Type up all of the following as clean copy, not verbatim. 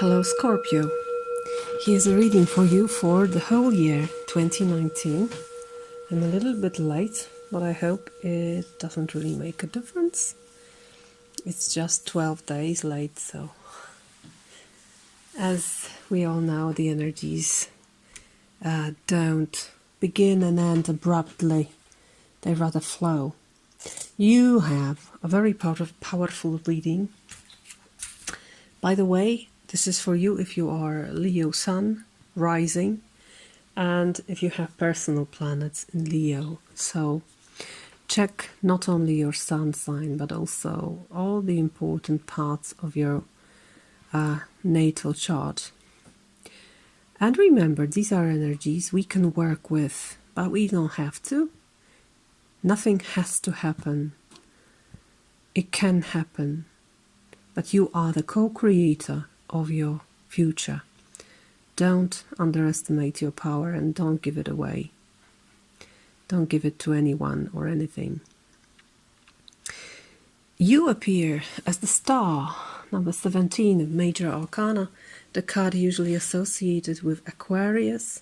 Hello Scorpio, here's a reading for you for the whole year 2019. I'm a little bit late, but I hope it doesn't really make a difference. It's just 12 days late, so as we all know, the energies don't begin and end abruptly, they rather flow. You have a very powerful reading. By the way, this is for you if you are Leo Sun, rising, and if you have personal planets in Leo. So check not only your sun sign, but also all the important parts of your natal chart. And remember, these are energies we can work with, but we don't have to. Nothing has to happen. It can happen. But you are the co-creator of your future. Don't underestimate your power and don't give it away. Don't give it to anyone or anything. You appear as the star, number 17 of Major Arcana, the card usually associated with Aquarius.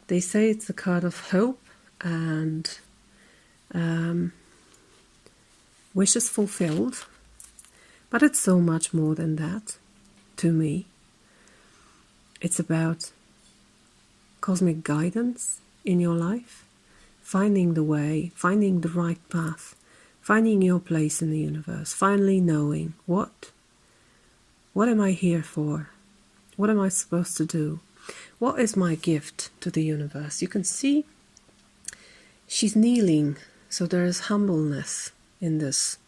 They say it's a card of hope and wishes fulfilled, but it's so much more than that to me. It's about cosmic guidance in your life, finding the way, finding the right path, finding your place in the universe, finally knowing what am I here for? What am I supposed to do? What is my gift to the universe? You can see she's kneeling, so there is humbleness in this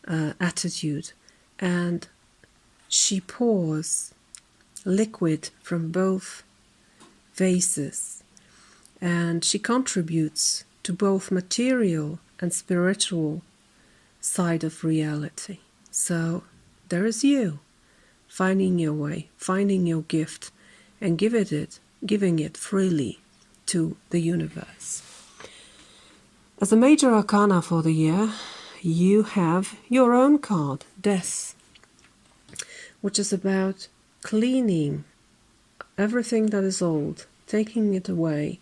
attitude, and she pours liquid from both vases, and she contributes to both material and spiritual side of reality. So there is you finding your way, finding your gift, and giving it freely to the universe. As a major arcana for the year, you have your own card, Death, which is about cleaning everything that is old, taking it away,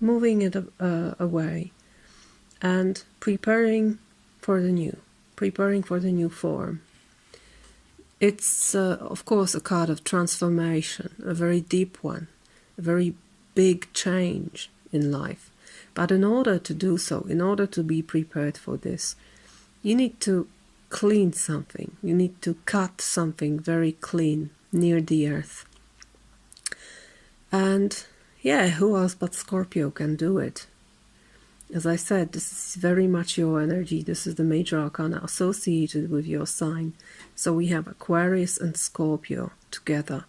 moving it away, and preparing for the new form. It's, of course, a card of transformation, a very deep one, a very big change in life. But in order to do so, in order to be prepared for this, you need to clean something. You need to cut something very clean near the earth. And yeah, who else but Scorpio can do it? As I said, this is very much your energy. This is the major arcana associated with your sign. So we have Aquarius and Scorpio together.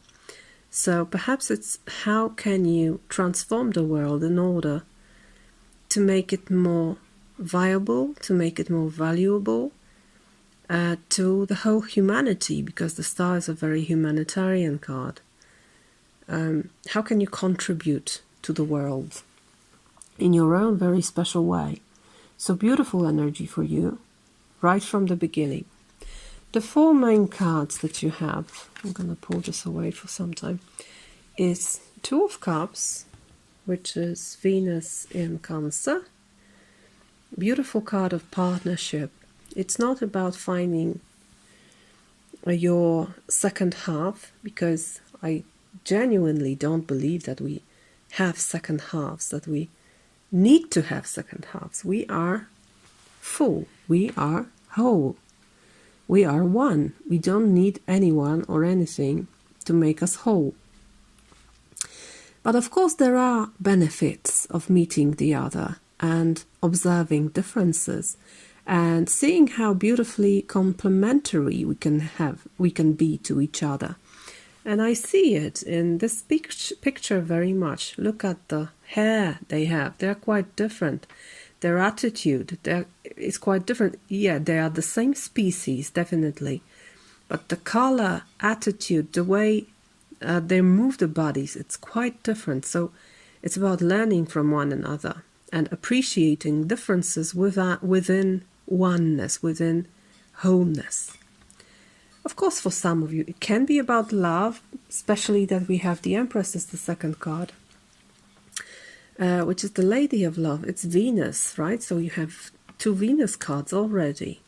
So perhaps it's how can you transform the world in order to make it more viable, to make it more valuable to the whole humanity, because the star is a very humanitarian card. How can you contribute to the world in your own very special way? So beautiful energy for you right from the beginning. The four main cards that you have, I'm going to pull this away for some time, is Two of Cups, which is Venus in Cancer. Beautiful card of partnership. It's not about finding your second half, because I genuinely don't believe that we have second halves, that we need to have second halves. We are full. We are whole. We are one. We don't need anyone or anything to make us whole. But of course there are benefits of meeting the other and observing differences and seeing how beautifully complementary we can be to each other. And I see it in this picture very much. Look at the hair they have. They're quite different. Their attitude is quite different. Yeah, they are the same species, definitely. But the color, attitude, the way they move the bodies, it's quite different. So it's about learning from one another and appreciating differences within oneness, within wholeness. Of course, for some of you, it can be about love, especially that we have the Empress as the second card, which is the Lady of Love. It's Venus, right? So you have 2 Venus cards already.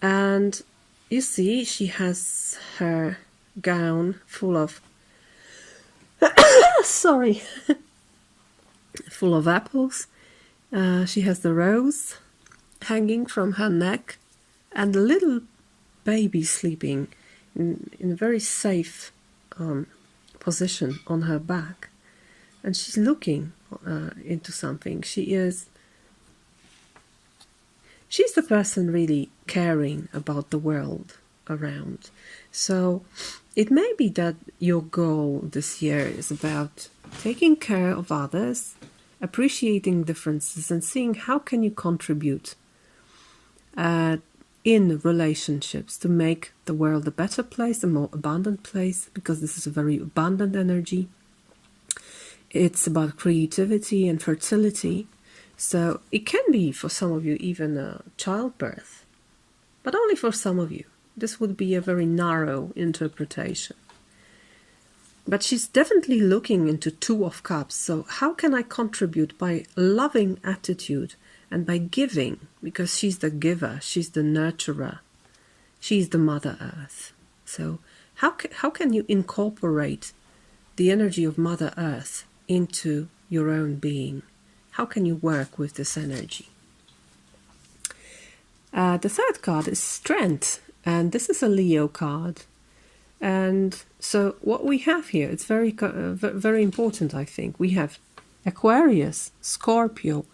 And you see she has her gown full of sorry, full of apples. She has the rose hanging from her neck and the little baby sleeping in a very safe position on her back. And she's looking into something. She's the person really caring about the world around. So it may be that your goal this year is about taking care of others, appreciating differences, and seeing how can you contribute in relationships to make the world a better place, a more abundant place, because this is a very abundant energy. It's about creativity and fertility. So it can be for some of you even a childbirth, but only for some of you. This would be a very narrow interpretation. But she's definitely looking into 2 of Cups. So how can I contribute by loving attitude and by giving? Because she's the giver, she's the nurturer, she's the Mother Earth. So how can you incorporate the energy of Mother Earth into your own being? How can you work with this energy? The third card is Strength, and this is a Leo card. And so what we have here, it's very, very important, I think. We have Aquarius, Scorpio,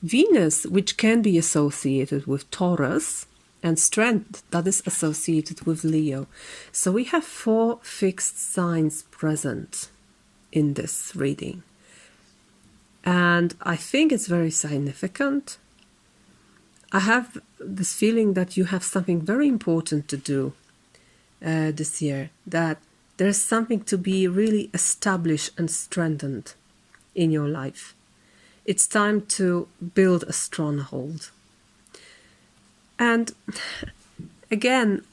Venus, which can be associated with Taurus, and Strength, that is associated with Leo. So we have 4 fixed signs present in this reading. And I think it's very significant. I have this feeling that you have something very important to do this year, that there's something to be really established and strengthened in your life. It's time to build a stronghold. And again,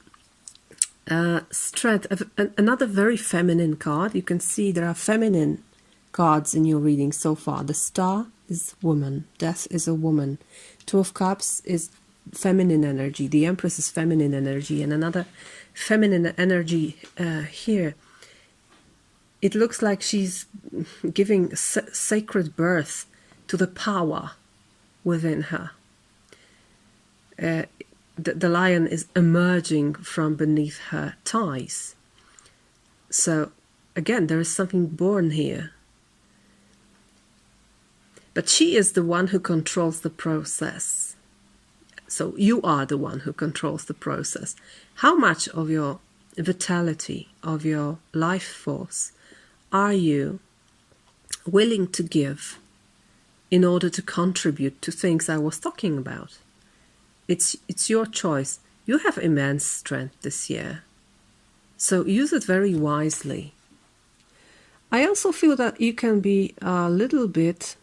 Strength, another very feminine card. You can see there are feminine cards in your reading so far. The Star is woman, Death is a woman, 2 of Cups is feminine energy, the Empress is feminine energy, and another feminine energy here. It looks like she's giving sacred birth to the power within her. The lion is emerging from beneath her thighs. So again, there is something born here. But she is the one who controls the process. So you are the one who controls the process. How much of your vitality, of your life force, are you willing to give in order to contribute to things I was talking about? It's your choice. You have immense strength this year. So use it very wisely. I also feel that you can be a little bit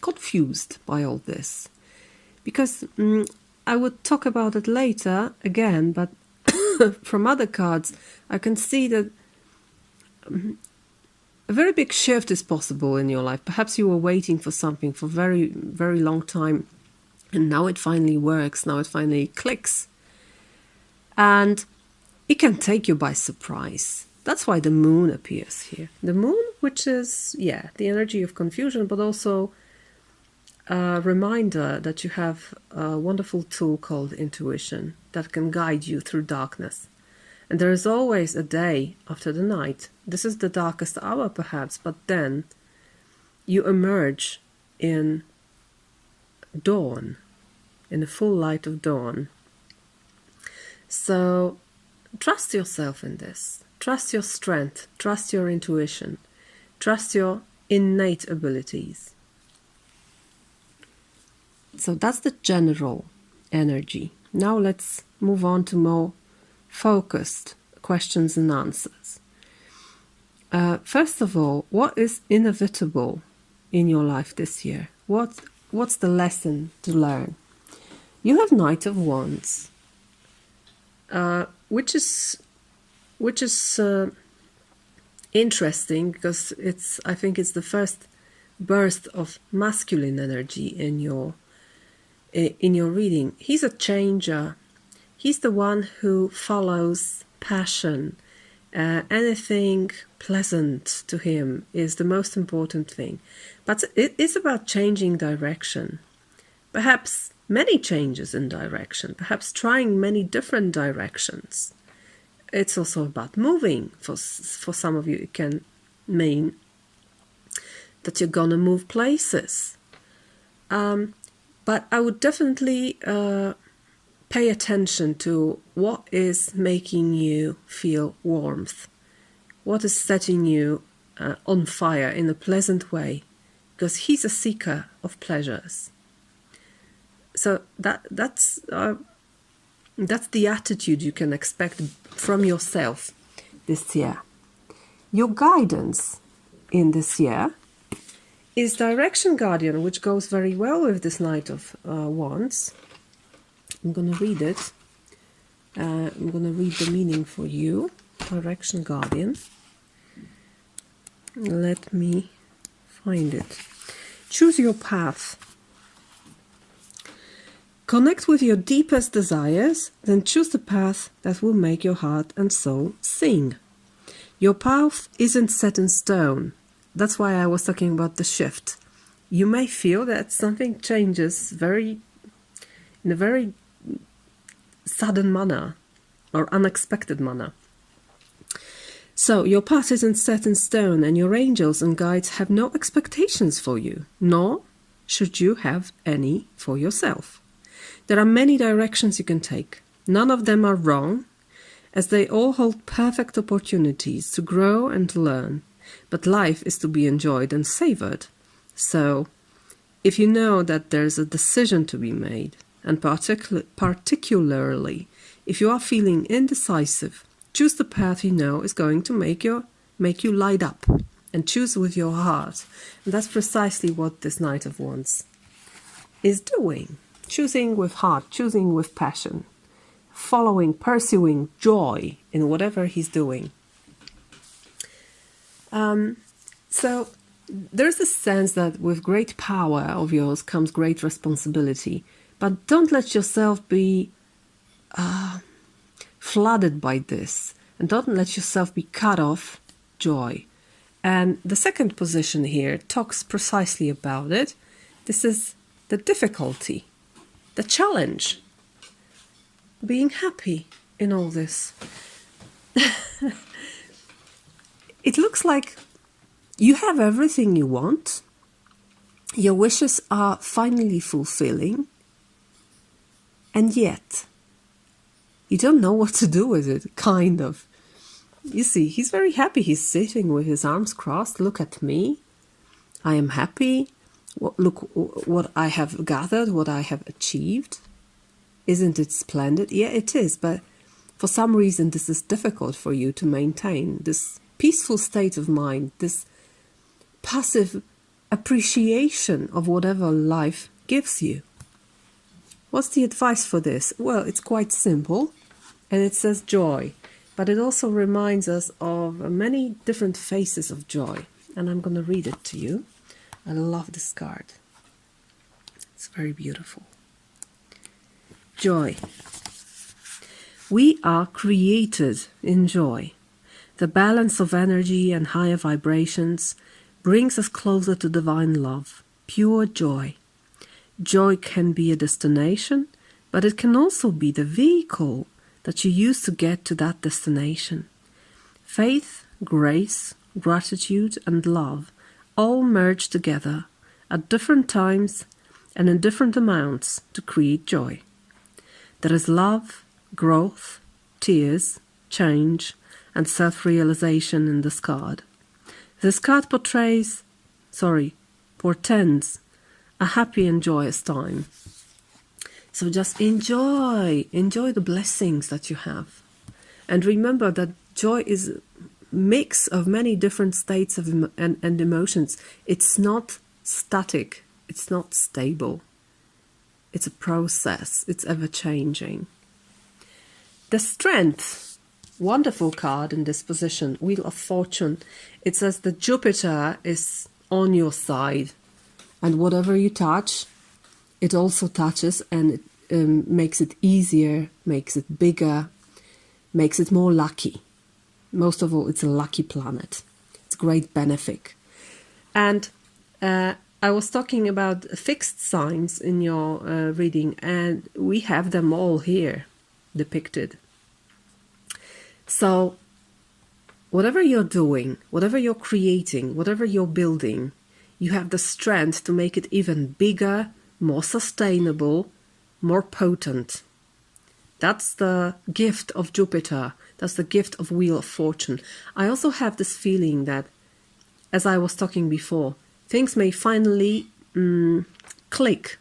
confused by all this, because I would talk about it later again, but from other cards I can see that a very big shift is possible in your life. Perhaps you were waiting for something for very, very long time, and now it finally works, now it finally clicks, and it can take you by surprise. That's why the moon appears here. The moon, which is, the energy of confusion, but also a reminder that you have a wonderful tool called intuition that can guide you through darkness. And there is always a day after the night. This is the darkest hour perhaps, but then you emerge in dawn, in the full light of dawn. So trust yourself in this. Trust your strength. Trust your intuition. Trust your innate abilities. So that's the general energy. Now let's move on to more focused questions and answers. First of all, what is inevitable in your life this year? What's the lesson to learn? You have Knight of Wands, which is interesting because I think it's the first burst of masculine energy in your reading. He's a changer. He's the one who follows passion. Anything pleasant to him is the most important thing. But it is about changing direction. Perhaps many changes in direction. Perhaps trying many different directions. It's also about moving. For some of you, it can mean that you're gonna move places. But I would definitely pay attention to what is making you feel warmth, what is setting you on fire in a pleasant way, because he's a seeker of pleasures. So that's the attitude you can expect from yourself this year. Your guidance in this year is Direction Guardian, which goes very well with this Knight of Wands. I'm going to read it. I'm going to read the meaning for you. Direction Guardian. Let me find it. Choose your path. Connect with your deepest desires, then choose the path that will make your heart and soul sing. Your path isn't set in stone. That's why I was talking about the shift. You may feel that something changes in a very sudden manner or unexpected manner. So your path isn't set in stone, and your angels and guides have no expectations for you, nor should you have any for yourself. There are many directions you can take. None of them are wrong, as they all hold perfect opportunities to grow and to learn. But life is to be enjoyed and savored. So, if you know that there's a decision to be made, and particularly if you are feeling indecisive, choose the path you know is going to make you light up, and choose with your heart. And that's precisely what this Knight of Wands is doing. Choosing with heart, choosing with passion, pursuing joy in whatever he's doing. So there's a sense that with great power of yours comes great responsibility, but don't let yourself be flooded by this, and don't let yourself be cut off joy. And the second position here talks precisely about it. This is the difficulty, the challenge, being happy in all this. It looks like you have everything you want. Your wishes are finally fulfilling. And yet, you don't know what to do with it, kind of. You see, he's very happy. He's sitting with his arms crossed. Look at me. I am happy. Look what I have gathered, what I have achieved. Isn't it splendid? Yeah, it is. But for some reason, this is difficult for you to maintain. This peaceful state of mind, this passive appreciation of whatever life gives you. What's the advice for this? Well, it's quite simple, and it says joy, but it also reminds us of many different faces of joy, and I'm going to read it to you. I love this card. It's very beautiful. Joy. We are created in joy. The balance of energy and higher vibrations brings us closer to divine love, pure joy. Joy can be a destination, but it can also be the vehicle that you use to get to that destination. Faith, grace, gratitude, and love all merge together at different times and in different amounts to create joy. There is love, growth, tears, change, and self-realization in this card. This card portends a happy and joyous time. So just enjoy the blessings that you have. And remember that joy is a mix of many different states of and emotions. It's not static. It's not stable. It's a process. It's ever changing. The strength wonderful card in this position, Wheel of Fortune. It says that Jupiter is on your side, and whatever you touch, it also touches, and it makes it easier, makes it bigger, makes it more lucky. Most of all, it's a lucky planet. It's a great benefic. And I was talking about fixed signs in your reading, and we have them all here depicted. So whatever you're doing, whatever you're creating, whatever you're building, you have the strength to make it even bigger, more sustainable, more potent. That's the gift of Jupiter. That's the gift of Wheel of Fortune. I also have this feeling that, as I was talking before, things may finally click.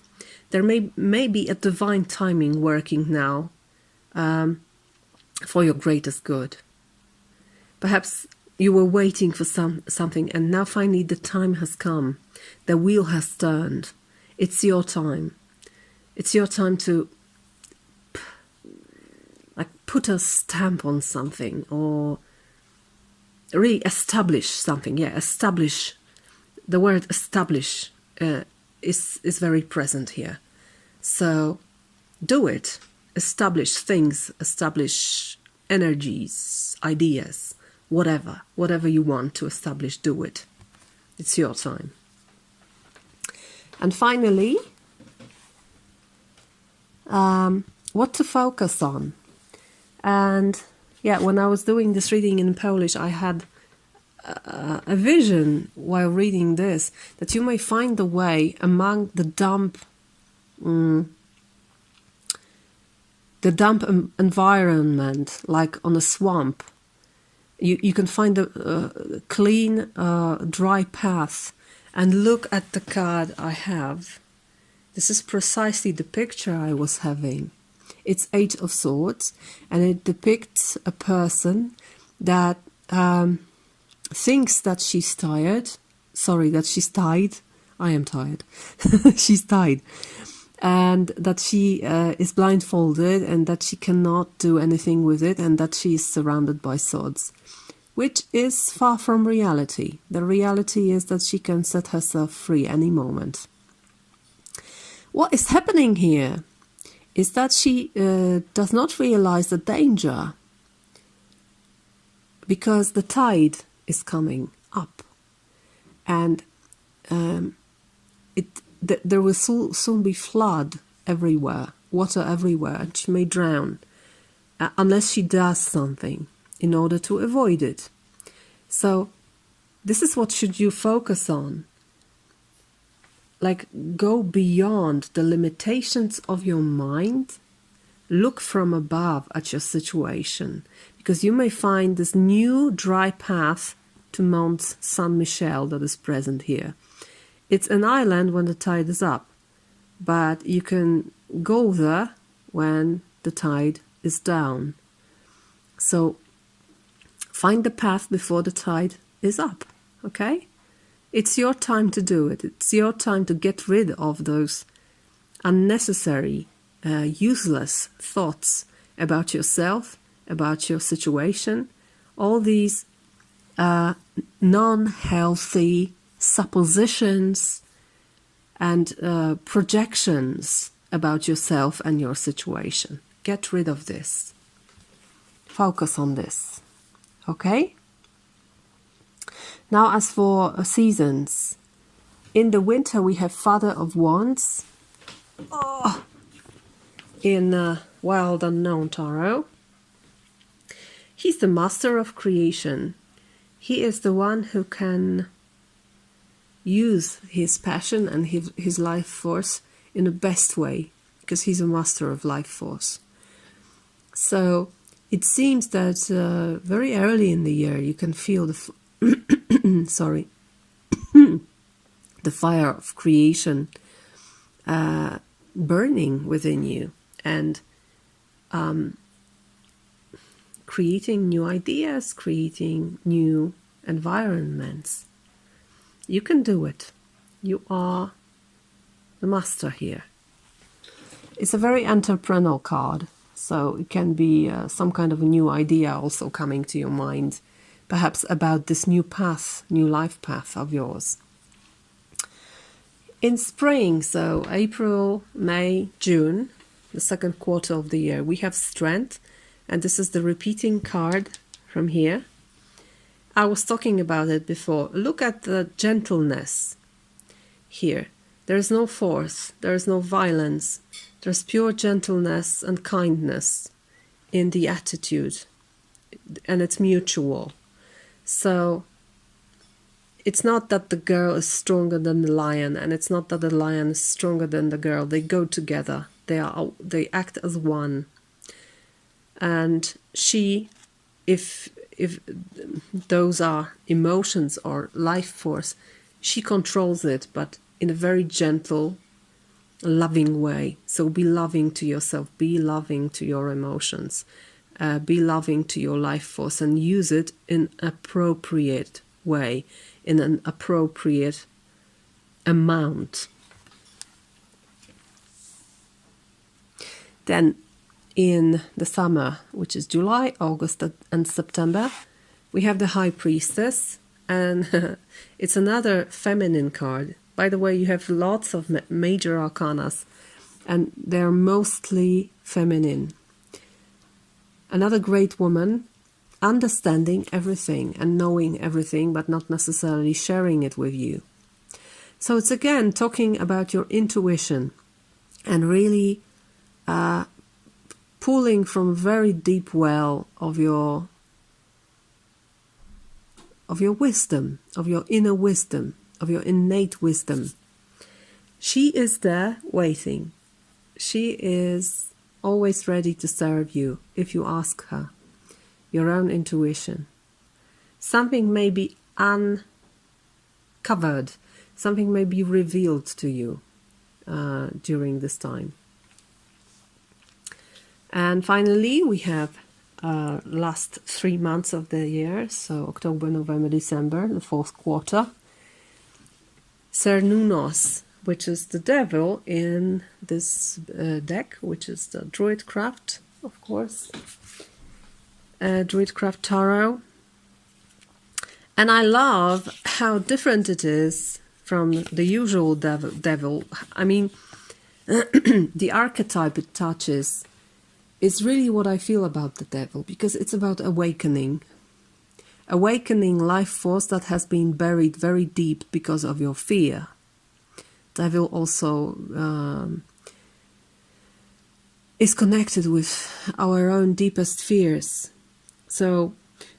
There may be a divine timing working now for your greatest good. Perhaps you were waiting for something, and now finally the time has come. The wheel has turned. It's your time. It's your time to put a stamp on something, or really establish something. Yeah, establish. The word establish is very present here. So do it. Establish things, establish energies, ideas, whatever you want to establish, do it. It's your time. And finally, what to focus on. And yeah, when I was doing this reading in Polish, I had a vision while reading this, that you may find the way among the damp environment, like on a swamp. You can find a clean, dry path, and look at the card I have. This is precisely the picture I was having. It's 8 of Swords, and it depicts a person that thinks that she's tired. Sorry, that she's tied. I am tired. She's tied. And that she is blindfolded, and that she cannot do anything with it, and that she is surrounded by swords, which is far from reality. The reality is that she can set herself free any moment. What is happening here is that she does not realize the danger, because the tide is coming up, and there will soon be flood everywhere, water everywhere, and she may drown unless she does something in order to avoid it. So this is what should you focus on. Like, go beyond the limitations of your mind. Look from above at your situation, because you may find this new dry path to Mount Saint Michel that is present here. It's an island when the tide is up, but you can go there when the tide is down. So find the path before the tide is up, okay? It's your time to do it. It's your time to get rid of those unnecessary, useless thoughts about yourself, about your situation, all these non-healthy suppositions and projections about yourself and your situation. Get rid of this. Focus on this. Okay? Now, as for seasons, in the winter we have Father of Wands in Wild Unknown Tarot. He's the master of creation. He is the one who can use his passion and his life force in the best way, because he's a master of life force. So it seems that very early in the year you can feel the sorry, the fire of creation burning within you, and creating new ideas, creating new environments. You can do it. You are the master here. It's a very entrepreneurial card. So it can be some kind of a new idea also coming to your mind, perhaps about this new path, new life path of yours. In spring, so April, May, June, the second quarter of the year, we have strength, and this is the repeating card from here. I was talking about it before. Look at the gentleness here. There is no force, there is no violence. There's pure gentleness and kindness in the attitude, and it's mutual. So it's not that the girl is stronger than the lion, and it's not that the lion is stronger than the girl. They go together. They act as one. And she, if those are emotions or life force, she controls it, but in a very gentle, loving way. So be loving to yourself, be loving to your emotions, be loving to your life force, and use it in appropriate way, in an appropriate amount. Then in the summer, which is July, August and September, we have the High Priestess, and it's another feminine card. By the way, you have lots of major arcanas, and they're mostly feminine. Another great woman, understanding everything and knowing everything, but not necessarily sharing it with you. So it's again talking about your intuition and really pulling from a very deep well of your wisdom, of your inner wisdom, of your innate wisdom. She is there waiting. She is always ready to serve you if you ask her. Your own intuition. Something may be uncovered. Something may be revealed to you during this time. And finally, we have last 3 months of the year, so October, November, December, the fourth quarter. Cernunnos, which is the devil in this deck, which is the Druidcraft, of course. Druidcraft Tarot. And I love how different it is from the usual devil. I mean, the archetype it touches is really what I feel about the devil, because it's about awakening. Awakening life force that has been buried very deep because of your fear. Devil also is connected with our own deepest fears. So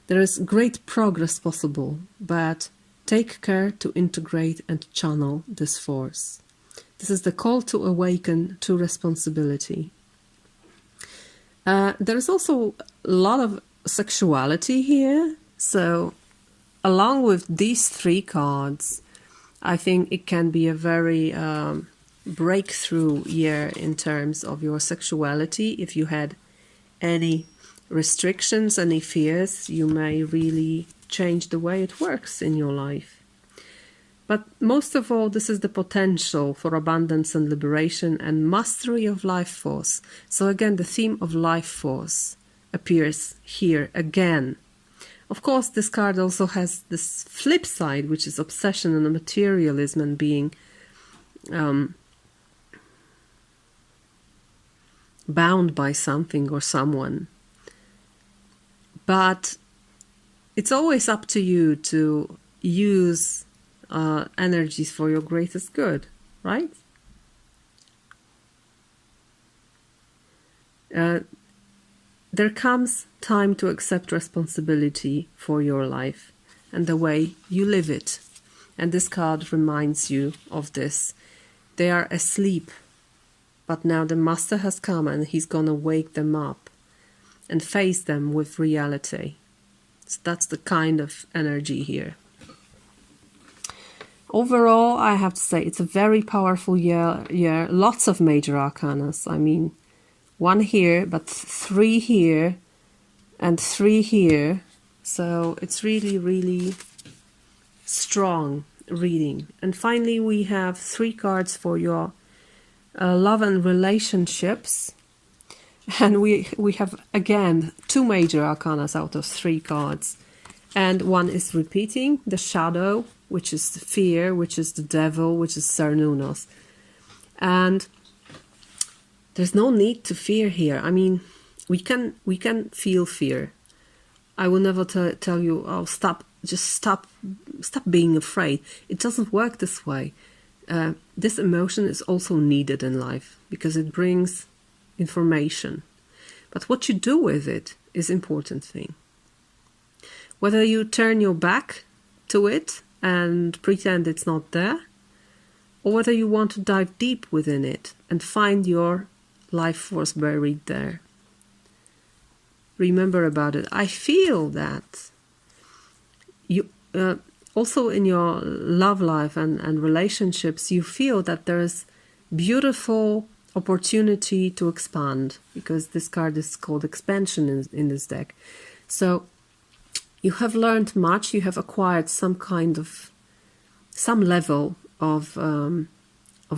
there is great progress possible, but take care to integrate and channel this force. This is the call to awaken to responsibility. There is also a lot of sexuality here. So along with these 3 cards, I think it can be a very breakthrough year in terms of your sexuality. If you had any restrictions, any fears, you may really change the way it works in your life. But most of all, this is the potential for abundance and liberation and mastery of life force. So again, the theme of life force appears here again. Of course, this card also has this flip side, which is obsession and materialism and being bound by something or someone. But it's always up to you to use energies for your greatest good, right? There comes time to accept responsibility for your life and the way you live it. And this card reminds you of this. They are asleep, but now the master has come and he's going to wake them up and face them with reality. So that's the kind of energy here. Overall, I have to say it's a very powerful year. Lots of major arcanas. I mean, 1 here, but 3 here and 3 here. So it's really, really strong reading. And finally, we have 3 cards for your love and relationships. And we have, again, 2 major arcanas out of 3 cards. And one is repeating, the shadow, which is the fear, which is the devil, which is Cernunnos. And there's no need to fear here. I mean, we can feel fear. I will never tell you, oh, stop being afraid. It doesn't work this way. This emotion is also needed in life because it brings information. But what you do with it is important thing. Whether you turn your back to it and pretend it's not there, or whether you want to dive deep within it and find your life force buried there. Remember about it. I feel that you also in your love life and relationships, you feel that there is beautiful opportunity to expand, because this card is called expansion in this deck. So you have learned much, you have acquired some level of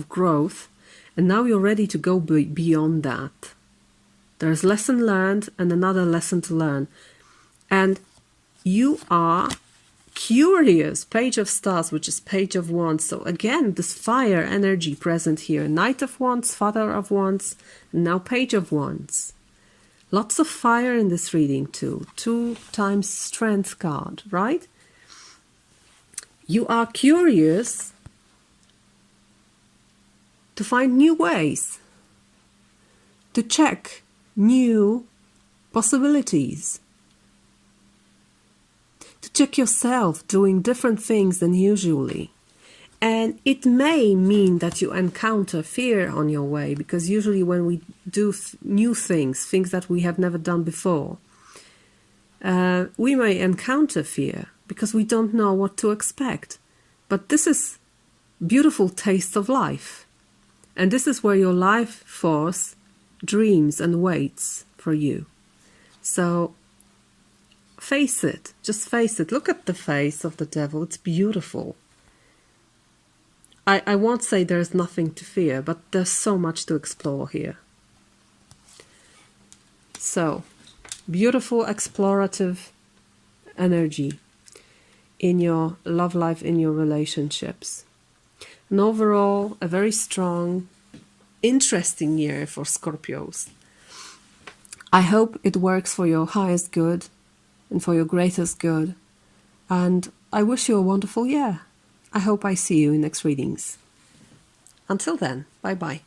growth, and now you're ready to go beyond that. There's lesson learned and another lesson to learn. And you are curious. Page of Stars, which is Page of Wands. So again, this fire energy present here. Knight of Wands, Father of Wands, and now Page of Wands. Lots of fire in this reading too. 2 times Strength card, right? You are curious to find new ways, to check new possibilities, to check yourself doing different things than usually. And it may mean that you encounter fear on your way, because usually when we do new things that we have never done before, we may encounter fear because we don't know what to expect. But this is beautiful taste of life. And this is where your life force dreams and waits for you. So face it. Just face it. Look at the face of the devil. It's beautiful. I won't say there's nothing to fear, but there's so much to explore here. So, beautiful explorative energy in your love life, in your relationships. And overall, a very strong, interesting year for Scorpios. I hope it works for your highest good and for your greatest good. And I wish you a wonderful year. I hope I see you in next readings. Until then, bye-bye.